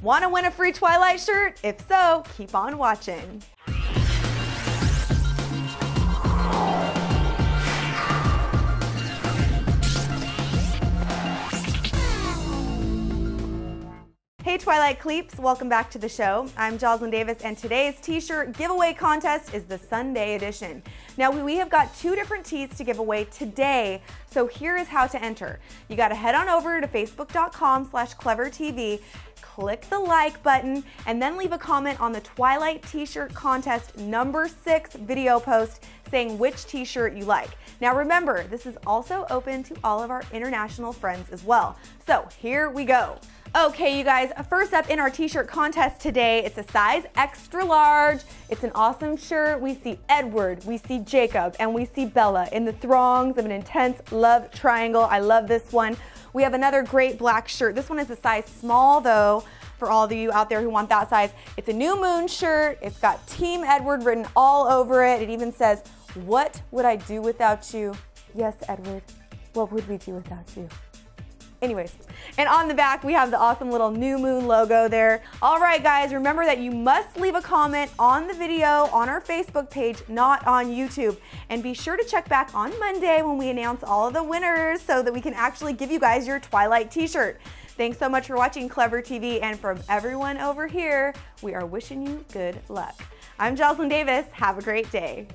Want to win a free Twilight shirt? If so, keep on watching. Hey Twilight Cleeps, welcome back to the show. I'm Joslyn Davis and today's t-shirt giveaway contest is the Sunday edition. Now we have got 2 different tees to give away today, so here is how to enter. You gotta head on over to facebook.com/clevertv, click the like button, and then leave a comment on the Twilight t-shirt contest number 6 video post saying which t-shirt you like. Now remember, this is also open to all of our international friends as well. So here we go. Okay, you guys, first up in our t-shirt contest today, it's a size extra large. It's an awesome shirt. We see Edward, we see Jacob, and we see Bella in the throngs of an intense love triangle. I love this one. We have another great black shirt. This one is a size small though, for all of you out there who want that size. It's a new moon shirt. It's got Team Edward written all over it. It even says, "What would I do without you?" Yes, Edward, what would we do without you? Anyways, and on the back we have the awesome little new moon logo there. All right guys, remember that you must leave a comment on the video on our Facebook page, not on YouTube. And be sure to check back on Monday when we announce all of the winners so that we can actually give you guys your Twilight t-shirt. Thanks so much for watching Clever TV, and from everyone over here, we are wishing you good luck. I'm Joslyn Davis. Have a great day.